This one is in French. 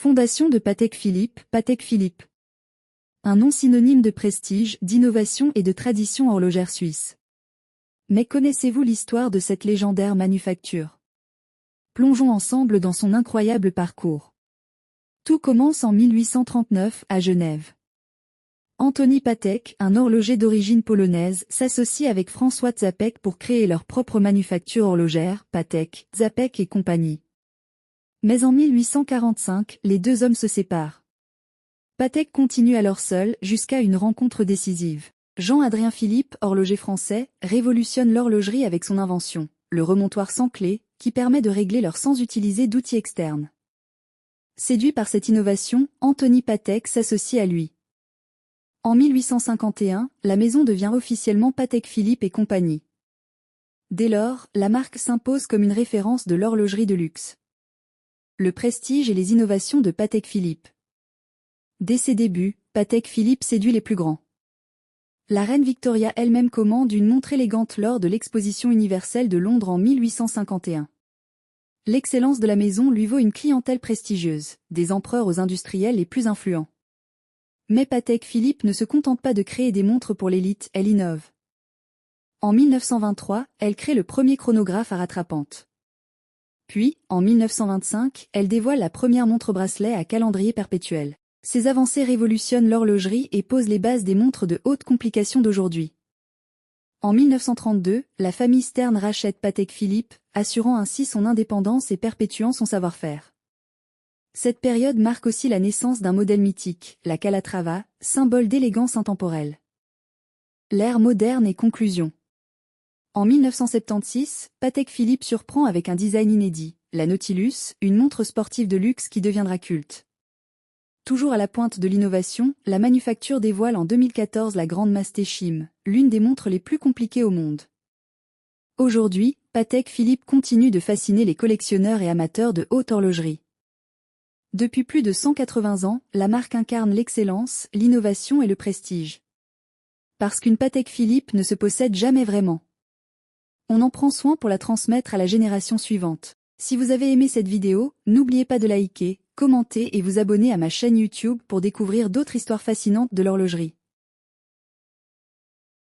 Fondation de Patek Philippe, Patek Philippe. Un nom synonyme de prestige, d'innovation et de tradition horlogère suisse. Mais connaissez-vous l'histoire de cette légendaire manufacture? Plongeons ensemble dans son incroyable parcours. Tout commence en 1839 à Genève. Antoni Patek, un horloger d'origine polonaise, s'associe avec François Czapek pour créer leur propre manufacture horlogère, Patek, Czapek et compagnie. Mais en 1845, les deux hommes se séparent. Patek continue alors seul, jusqu'à une rencontre décisive. Jean-Adrien Philippe, horloger français, révolutionne l'horlogerie avec son invention, le remontoir sans clé, qui permet de régler l'heure sans utiliser d'outils externes. Séduit par cette innovation, Antoni Patek s'associe à lui. En 1851, la maison devient officiellement Patek Philippe et compagnie. Dès lors, la marque s'impose comme une référence de l'horlogerie de luxe. Le prestige et les innovations de Patek Philippe. Dès ses débuts, Patek Philippe séduit les plus grands. La reine Victoria elle-même commande une montre élégante lors de l'exposition universelle de Londres en 1851. L'excellence de la maison lui vaut une clientèle prestigieuse, des empereurs aux industriels les plus influents. Mais Patek Philippe ne se contente pas de créer des montres pour l'élite, elle innove. En 1923, elle crée le premier chronographe à rattrapante. Puis, en 1925, elle dévoile la première montre-bracelet à calendrier perpétuel. Ces avancées révolutionnent l'horlogerie et posent les bases des montres de haute complication d'aujourd'hui. En 1932, la famille Stern rachète Patek Philippe, assurant ainsi son indépendance et perpétuant son savoir-faire. Cette période marque aussi la naissance d'un modèle mythique, la Calatrava, symbole d'élégance intemporelle. L'ère moderne et conclusion. En 1976, Patek Philippe surprend avec un design inédit, la Nautilus, une montre sportive de luxe qui deviendra culte. Toujours à la pointe de l'innovation, la manufacture dévoile en 2014 la Grande Masté Chim, l'une des montres les plus compliquées au monde. Aujourd'hui, Patek Philippe continue de fasciner les collectionneurs et amateurs de haute horlogerie. Depuis plus de 180 ans, la marque incarne l'excellence, l'innovation et le prestige. Parce qu'une Patek Philippe ne se possède jamais vraiment. On en prend soin pour la transmettre à la génération suivante. Si vous avez aimé cette vidéo, n'oubliez pas de liker, commenter et vous abonner à ma chaîne YouTube pour découvrir d'autres histoires fascinantes de l'horlogerie.